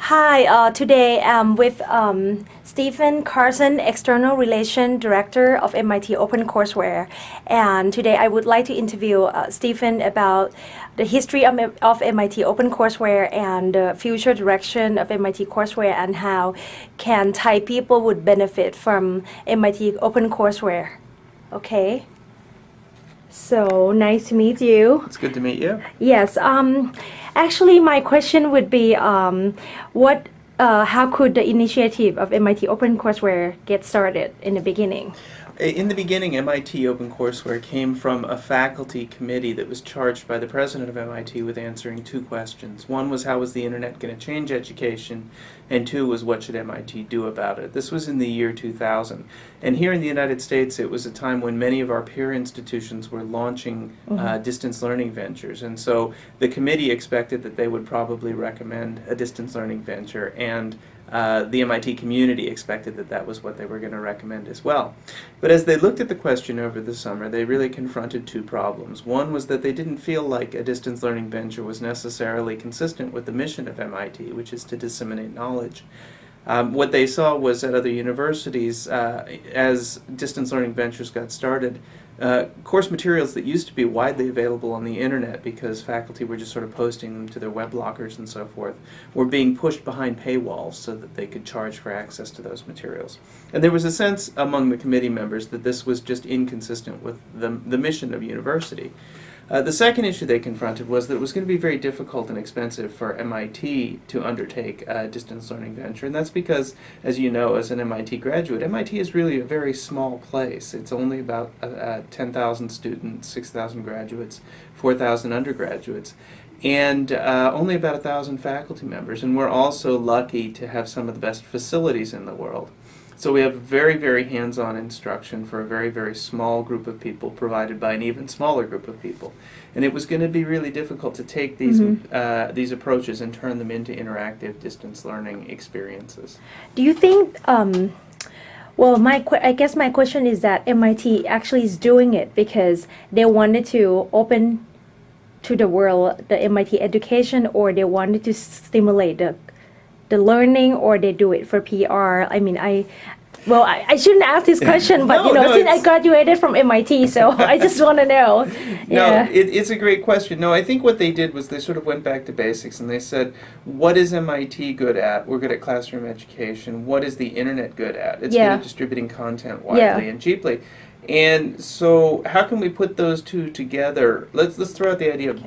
Hi, today I'm with Steven Carson, External Relation Director of MIT Open Courseware. And today I would like to interview Steven about the history of MIT Open Courseware and the future direction of MIT Courseware and how can Thai people would benefit from MIT Open Courseware. Okay. So nice to meet you. It's good to meet you. Yes. Actually, my question would be, how could the initiative of MIT Open Courseware get started in the beginning? In the beginning, MIT Open Courseware came from a faculty committee that was charged by the president of MIT with answering two questions. One was, how was the internet going to change education? And two was, what should MIT do about it? This was in the year 2000. And here in the United States, it was a time when many of our peer institutions were launching distance learning ventures. And so the committee expected that they would probably recommend a distance learning venture, and the MIT community expected that that was what they were going to recommend as well. But as they looked at the question over the summer, they really confronted two problems. One was that they didn't feel like a distance learning venture was necessarily consistent with the mission of MIT, which is to disseminate knowledge. What they saw was at other universities, as distance learning ventures got started, course materials that used to be widely available on the internet because faculty were just sort of posting them to their web lockers and so forth, were being pushed behind paywalls so that they could charge for access to those materials. And there was a sense among the committee members that this was just inconsistent with the mission of university. The second issue they confronted was that it was going to be very difficult and expensive for MIT to undertake a distance learning venture, and that's because, as you know, as an MIT graduate, MIT is really a very small place. It's only about 10,000 students, 6,000 graduates, 4,000 undergraduates, and only about 1,000 faculty members, and we're also lucky to have some of the best facilities in the world. So we have very, very hands-on instruction for a very, very small group of people provided by an even smaller group of people. And it was going to be really difficult to take these approaches and turn them into interactive distance learning experiences. Do you think, I guess my question is that MIT actually is doing it because they wanted to open to the world the MIT education, or they wanted to stimulate the learning, or they do it for PR? I mean, I shouldn't ask this question, but since I graduated from MIT, so I just want to know. Yeah. No, it's a great question. No, I think what they did was they sort of went back to basics and they said, what is MIT good at? We're good at classroom education. What is the internet good at? It's good at distributing content widely and cheaply. And so, how can we put those two together? Let's throw out the idea of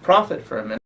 profit for a minute.